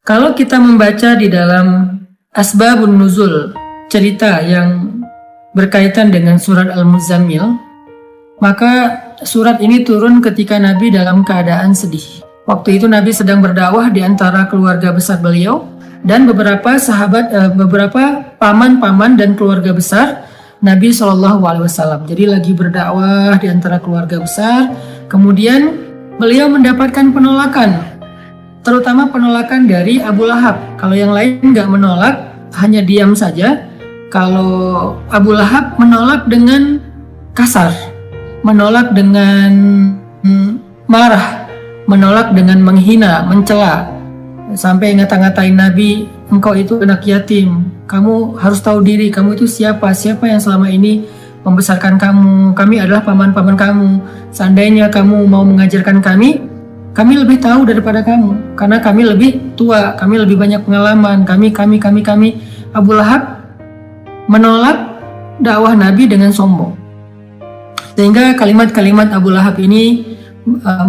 Kalau kita membaca di dalam Asbabun Nuzul, cerita yang berkaitan dengan surat Al-Muzammil, maka surat ini turun ketika Nabi dalam keadaan sedih. Waktu itu Nabi sedang berdakwah di antara keluarga besar beliau dan beberapa sahabat, beberapa paman-paman dan keluarga besar Nabi SAW. Jadi lagi berdakwah di antara keluarga besar, kemudian beliau mendapatkan penolakan, terutama penolakan dari Abu Lahab. Kalau yang lain nggak menolak, hanya diam saja. Kalau Abu Lahab menolak dengan kasar, menolak dengan marah, menolak dengan menghina, mencela, sampai ngata-ngatain Nabi, engkau itu anak yatim, kamu harus tahu diri, kamu itu siapa yang selama ini membesarkan kamu, kami adalah paman-paman kamu, seandainya kamu mau mengajarkan kami lebih tahu daripada kamu, karena kami lebih tua, kami lebih banyak pengalaman, kami. Abu Lahab menolak dakwah Nabi dengan sombong, sehingga kalimat-kalimat Abu Lahab ini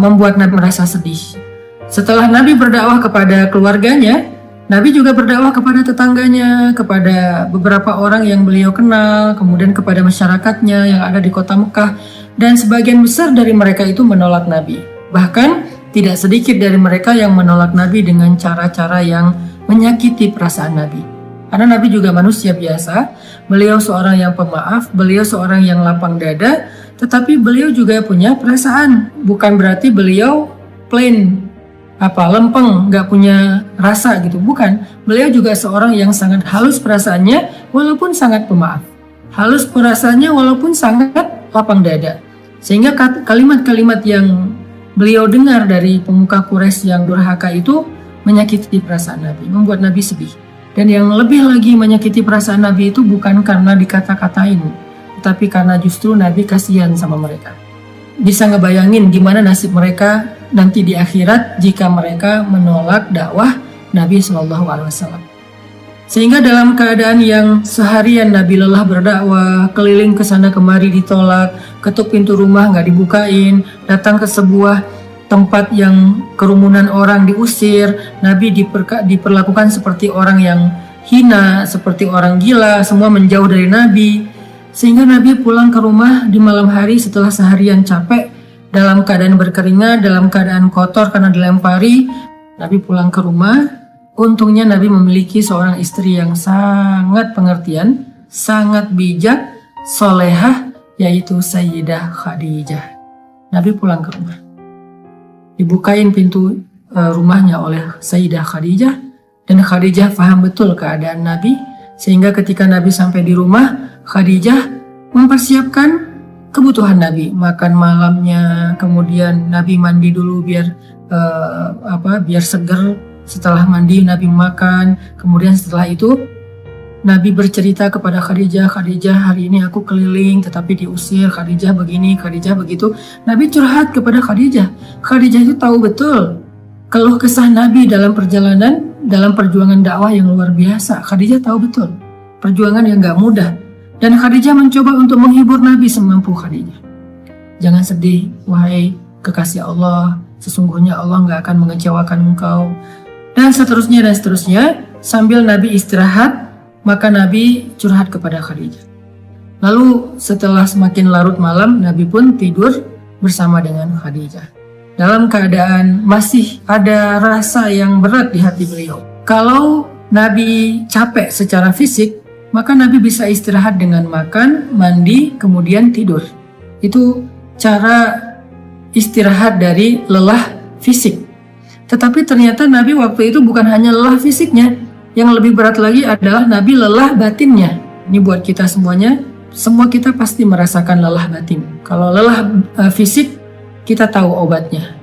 membuat Nabi merasa sedih. Setelah Nabi berdakwah kepada keluarganya, Nabi juga berdakwah kepada tetangganya, kepada beberapa orang yang beliau kenal, kemudian kepada masyarakatnya yang ada di kota Mekah, dan sebagian besar dari mereka itu menolak Nabi. Bahkan tidak sedikit dari mereka yang menolak Nabi dengan cara-cara yang menyakiti perasaan Nabi. Karena Nabi juga manusia biasa, beliau seorang yang pemaaf, beliau seorang yang lapang dada, tetapi beliau juga punya perasaan. Bukan berarti beliau plain, lempeng, nggak punya rasa gitu. Bukan, beliau juga seorang yang sangat halus perasaannya walaupun sangat pemaaf. Halus perasaannya walaupun sangat lapang dada. Sehingga kalimat-kalimat yang beliau dengar dari pemuka Quraisy yang durhaka itu menyakiti perasaan Nabi, membuat Nabi sedih. Dan yang lebih lagi menyakiti perasaan Nabi itu bukan karena dikata-katain, tetapi karena justru Nabi kasihan sama mereka. Bisa ngebayangin gimana nasib mereka nanti di akhirat jika mereka menolak dakwah Nabi SAW. Sehingga dalam keadaan yang seharian Nabi lelah berdakwah, keliling ke sana kemari ditolak, ketuk pintu rumah nggak dibukain, datang ke sebuah tempat yang kerumunan orang diusir, Nabi diperlakukan seperti orang yang hina, seperti orang gila, semua menjauh dari Nabi. Sehingga Nabi pulang ke rumah di malam hari setelah seharian capek, dalam keadaan berkeringat, dalam keadaan kotor karena dilempari. Nabi pulang ke rumah. Untungnya Nabi memiliki seorang istri yang sangat pengertian, sangat bijak, solehah, yaitu Sayyidah Khadijah. Nabi pulang ke rumah, dibukain pintu rumahnya oleh Sayyidah Khadijah, dan Khadijah paham betul keadaan Nabi, sehingga ketika Nabi sampai di rumah, Khadijah mempersiapkan kebutuhan Nabi, makan malamnya, kemudian Nabi mandi dulu biar seger. Setelah mandi Nabi makan, kemudian setelah itu Nabi bercerita kepada Khadijah, Khadijah hari ini aku keliling tetapi diusir, Khadijah begini, Khadijah begitu. Nabi curhat kepada Khadijah. Khadijah itu tahu betul keluh kesah Nabi dalam perjalanan, dalam perjuangan dakwah yang luar biasa. Khadijah tahu betul perjuangan yang gak mudah, dan Khadijah mencoba untuk menghibur Nabi semampu Khadijah. Jangan sedih wahai kekasih Allah, sesungguhnya Allah gak akan mengecewakan engkau, dan seterusnya. Sambil Nabi istirahat, maka Nabi curhat kepada Khadijah. Lalu setelah semakin larut malam, Nabi pun tidur bersama dengan Khadijah dalam keadaan masih ada rasa yang berat di hati beliau. Kalau Nabi capek secara fisik, maka Nabi bisa istirahat dengan makan, mandi, kemudian tidur. Itu cara istirahat dari lelah fisik. Tetapi ternyata Nabi waktu itu bukan hanya lelah fisiknya, yang lebih berat lagi adalah Nabi lelah batinnya. Ini buat kita semuanya, semua kita pasti merasakan lelah batin. Kalau lelah fisik, kita tahu obatnya.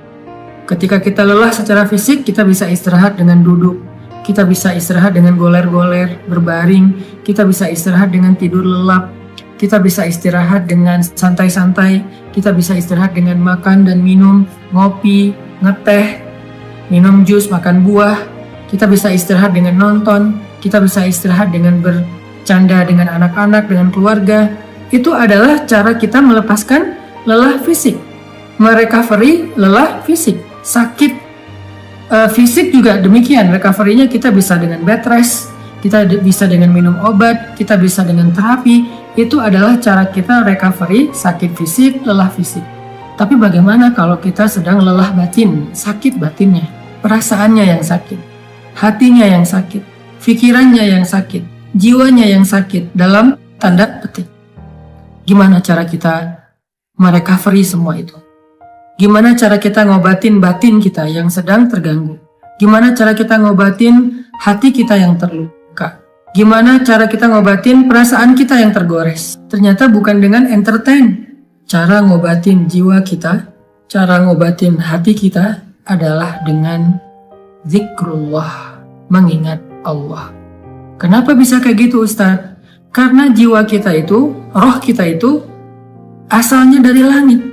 Ketika kita lelah secara fisik, kita bisa istirahat dengan duduk, kita bisa istirahat dengan goler-goler, berbaring, kita bisa istirahat dengan tidur lelap, kita bisa istirahat dengan santai-santai, kita bisa istirahat dengan makan dan minum, ngopi, ngeteh, minum jus, makan buah. Kita bisa istirahat dengan nonton, kita bisa istirahat dengan bercanda dengan anak-anak, dengan keluarga. Itu adalah cara kita melepaskan lelah fisik, merecovery lelah fisik. Sakit Fisik juga demikian, recovery-nya kita bisa dengan bed rest, kita bisa dengan minum obat, kita bisa dengan terapi. Itu adalah cara kita recovery sakit fisik, lelah fisik. Tapi bagaimana kalau kita sedang lelah batin, sakit batinnya, perasaannya yang sakit, hatinya yang sakit, pikirannya yang sakit, jiwanya yang sakit, dalam tanda petik. Gimana cara kita merecovery semua itu? Gimana cara kita ngobatin batin kita yang sedang terganggu? Gimana cara kita ngobatin hati kita yang terluka? Gimana cara kita ngobatin perasaan kita yang tergores? Ternyata bukan dengan entertain. Cara ngobatin jiwa kita, cara ngobatin hati kita adalah dengan zikrullah, mengingat Allah. Kenapa bisa kayak gitu, Ustaz? Karena jiwa kita itu, roh kita itu asalnya dari langit.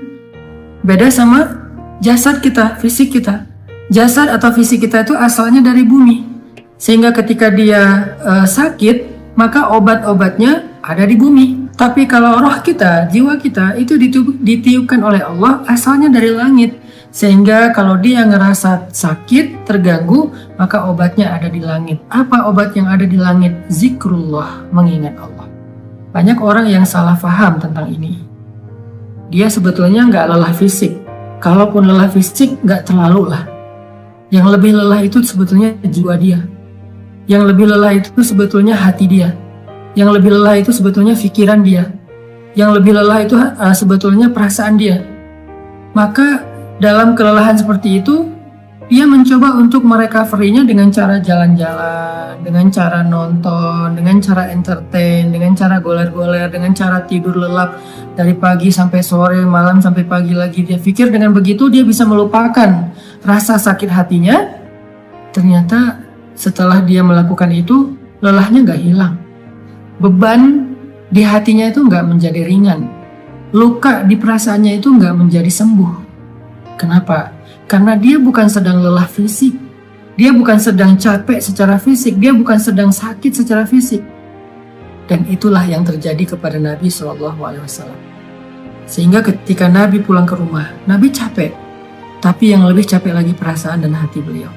Beda sama jasad kita, fisik kita. Jasad atau fisik kita itu asalnya dari bumi. Sehingga ketika dia sakit, maka obat-obatnya ada di bumi. Tapi kalau roh kita, jiwa kita itu ditiupkan oleh Allah asalnya dari langit. Sehingga kalau dia ngerasa sakit, terganggu, maka obatnya ada di langit. Apa obat yang ada di langit? Zikrullah, mengingat Allah. Banyak orang yang salah paham tentang ini. Dia sebetulnya nggak lelah fisik. Kalaupun lelah fisik, nggak terlalu lah. Yang lebih lelah itu sebetulnya jiwa dia. Yang lebih lelah itu sebetulnya hati dia. Yang lebih lelah itu sebetulnya pikiran dia. Yang lebih lelah itu sebetulnya perasaan dia. Maka dalam kelelahan seperti itu, dia mencoba untuk merecovery-nya dengan cara jalan-jalan, dengan cara nonton, dengan cara entertain, dengan cara goler-goler, dengan cara tidur lelap dari pagi sampai sore, malam sampai pagi lagi. Dia pikir dengan begitu dia bisa melupakan rasa sakit hatinya. Ternyata setelah dia melakukan itu, lelahnya gak hilang. Beban di hatinya itu nggak menjadi ringan. Luka di perasaannya itu nggak menjadi sembuh. Kenapa? Karena dia bukan sedang lelah fisik. Dia bukan sedang capek secara fisik. Dia bukan sedang sakit secara fisik. Dan itulah yang terjadi kepada Nabi SAW. Sehingga ketika Nabi pulang ke rumah, Nabi capek. Tapi yang lebih capek lagi perasaan dan hati beliau.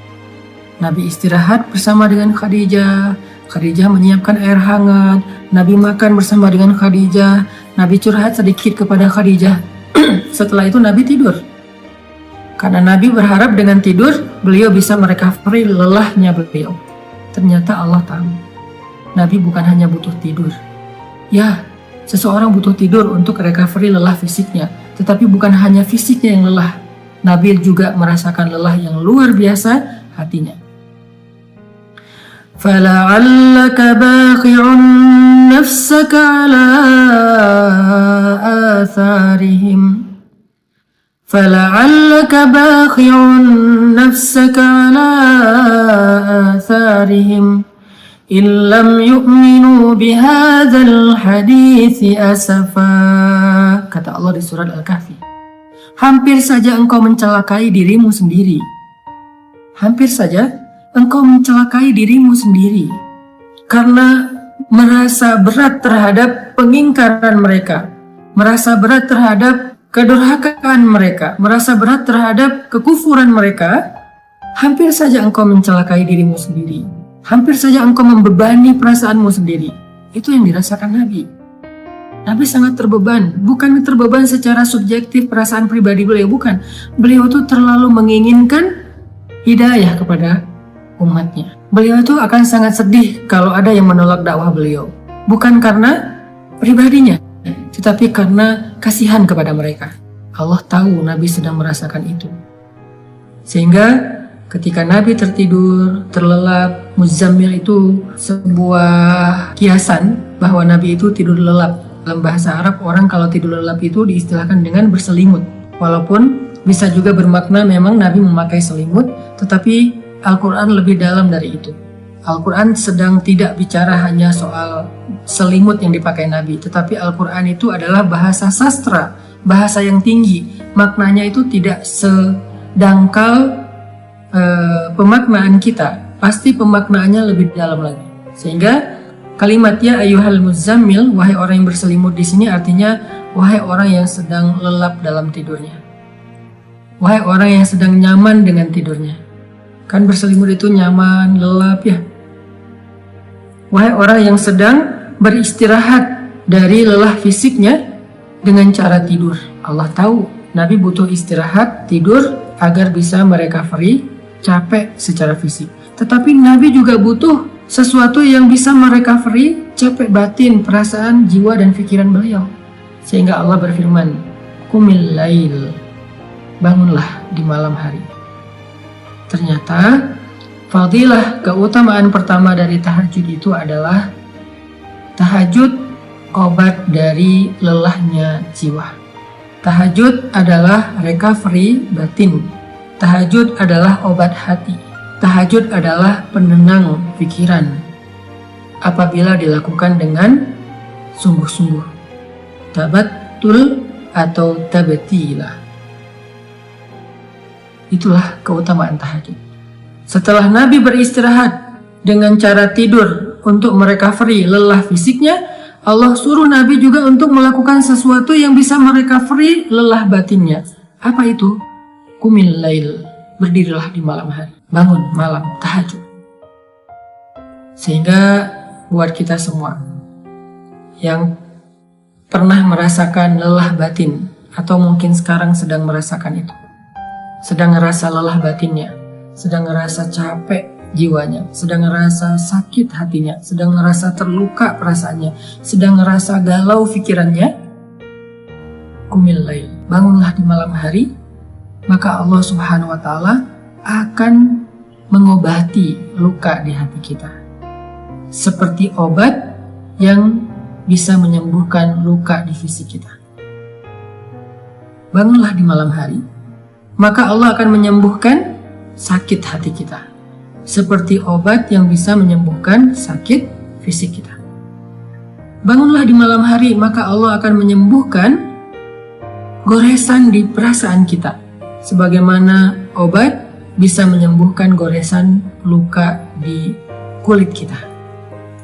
Nabi istirahat bersama dengan Khadijah. Khadijah menyiapkan air hangat, Nabi makan bersama dengan Khadijah, Nabi curhat sedikit kepada Khadijah. Setelah itu Nabi tidur. Karena Nabi berharap dengan tidur, beliau bisa merecovery lelahnya beliau. Ternyata Allah tahu, Nabi bukan hanya butuh tidur. Ya, seseorang butuh tidur untuk recovery lelah fisiknya, tetapi bukan hanya fisiknya yang lelah. Nabi juga merasakan lelah yang luar biasa hatinya. فَلَعَلَّكَ بَاخِعٌ نَفْسَكَ عَلَى آثَارِهِمْ فَلَعَلَّكَ بَاخِعٌ نَفْسَكَ عَلَى آثَارِهِمْ إِنْ لَمْ يُؤْمِنُوا بِهَذَا الْحَدِيثِ أَسَفًا. Kata Allah di surat Al-Kahfi, hampir saja engkau mencelakai dirimu sendiri. Hampir saja engkau mencelakai dirimu sendiri karena merasa berat terhadap pengingkaran mereka, merasa berat terhadap kedurhakaan mereka, merasa berat terhadap kekufuran mereka. Hampir saja engkau mencelakai dirimu sendiri, hampir saja engkau membebani perasaanmu sendiri. Itu yang dirasakan Nabi. Nabi sangat terbeban, bukan terbeban secara subjektif perasaan pribadi beliau, bukan. Beliau itu terlalu menginginkan hidayah kepada umatnya. Beliau itu akan sangat sedih kalau ada yang menolak dakwah beliau. Bukan karena pribadinya, tetapi karena kasihan kepada mereka. Allah tahu Nabi sedang merasakan itu. Sehingga ketika Nabi tertidur, terlelap, Muzammil itu sebuah kiasan bahwa Nabi itu tidur lelap. Dalam bahasa Arab, orang kalau tidur lelap itu diistilahkan dengan berselimut. Walaupun bisa juga bermakna memang Nabi memakai selimut, tetapi Al-Quran lebih dalam dari itu. Al-Quran sedang tidak bicara hanya soal selimut yang dipakai Nabi, tetapi Al-Quran itu adalah bahasa sastra, bahasa yang tinggi. Maknanya itu tidak sedangkal pemaknaan kita, pasti pemaknaannya lebih dalam lagi. Sehingga kalimat ya ayyuhal muzammil, wahai orang yang berselimut di sini artinya wahai orang yang sedang lelap dalam tidurnya, wahai orang yang sedang nyaman dengan tidurnya. Kan berselimut itu nyaman, lelap ya. Wahai orang yang sedang beristirahat dari lelah fisiknya dengan cara tidur. Allah tahu Nabi butuh istirahat, tidur agar bisa merecovery capek secara fisik. Tetapi Nabi juga butuh sesuatu yang bisa merecovery capek batin, perasaan, jiwa dan pikiran beliau. Sehingga Allah berfirman, "Qumil lail." Bangunlah di malam hari. Ternyata fadilah keutamaan pertama dari tahajud itu adalah tahajud obat dari lelahnya jiwa. Tahajud adalah recovery batin. Tahajud adalah obat hati. Tahajud adalah penenang pikiran apabila dilakukan dengan sungguh-sungguh. Tabattul atau tabtilah. Itulah keutamaan tahajud. Setelah Nabi beristirahat dengan cara tidur untuk merecovery lelah fisiknya, Allah suruh Nabi juga untuk melakukan sesuatu yang bisa merecovery lelah batinnya. Apa itu? Qumil lail. Berdirilah di malam hari. Bangun malam, tahajud. Sehingga buat kita semua yang pernah merasakan lelah batin, atau mungkin sekarang sedang merasakan itu, sedang ngerasa lelah batinnya, sedang ngerasa capek jiwanya, sedang ngerasa sakit hatinya, sedang ngerasa terluka perasaannya, sedang ngerasa galau pikirannya, qumil lail, bangunlah di malam hari, maka Allah Subhanahu wa Ta'ala akan mengobati luka di hati kita, seperti obat yang bisa menyembuhkan luka di fisik kita. Bangunlah di malam hari, maka Allah akan menyembuhkan sakit hati kita, seperti obat yang bisa menyembuhkan sakit fisik kita. Bangunlah di malam hari, maka Allah akan menyembuhkan goresan di perasaan kita, sebagaimana obat bisa menyembuhkan goresan luka di kulit kita.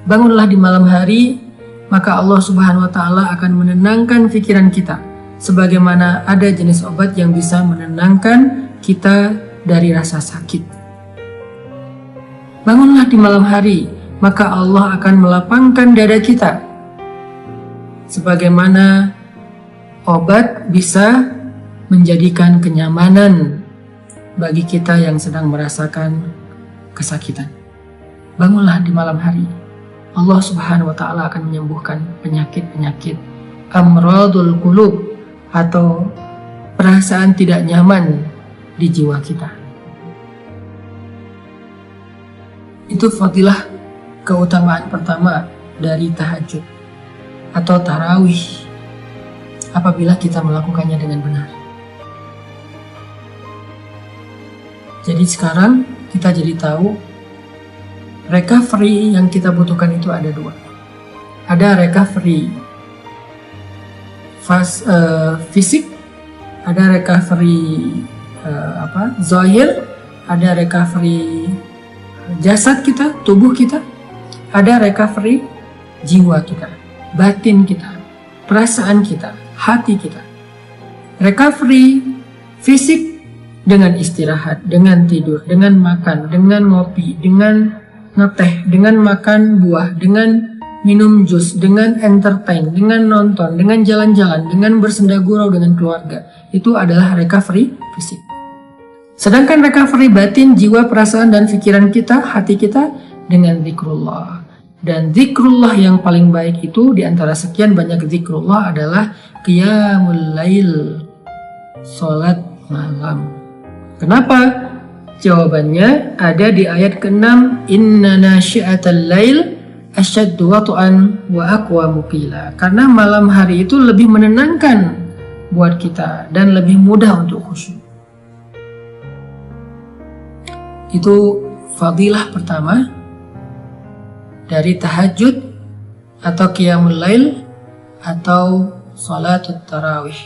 Bangunlah di malam hari, maka Allah Subhanahu wa Ta'ala akan menenangkan pikiran kita, sebagaimana ada jenis obat yang bisa menenangkan kita dari rasa sakit. Bangunlah di malam hari, maka Allah akan melapangkan dada kita, sebagaimana obat bisa menjadikan kenyamanan bagi kita yang sedang merasakan kesakitan. Bangunlah di malam hari, Allah Subhanahu wa Ta'ala akan menyembuhkan penyakit-penyakit amradul qulub, atau perasaan tidak nyaman di jiwa kita. Itu fadilah keutamaan pertama dari tahajud atau tarawih apabila kita melakukannya dengan benar. Jadi sekarang kita jadi tahu recovery yang kita butuhkan itu ada dua. Ada recovery fisik, ada recovery zahir, ada recovery jasad kita, tubuh kita, ada recovery jiwa kita, batin kita, perasaan kita, hati kita. Recovery fisik dengan istirahat, dengan tidur, dengan makan, dengan ngopi, dengan ngeteh, dengan makan buah, dengan minum jus, dengan entertain, dengan nonton, dengan jalan-jalan, dengan bersenda gurau dengan keluarga. Itu adalah recovery fisik. Sedangkan recovery batin, jiwa, perasaan, dan pikiran kita, hati kita, dengan zikrullah. Dan zikrullah yang paling baik itu diantara sekian banyak zikrullah adalah qiyamul lail, sholat malam. Kenapa? Jawabannya ada di ayat ke-6, inna nasyi'atal lail asyaddu wat'an wa aqwamu qila. Karena malam hari itu lebih menenangkan buat kita dan lebih mudah untuk khusyuk. Itu fadilah pertama dari tahajud atau qiyamul lail atau salat tarawih.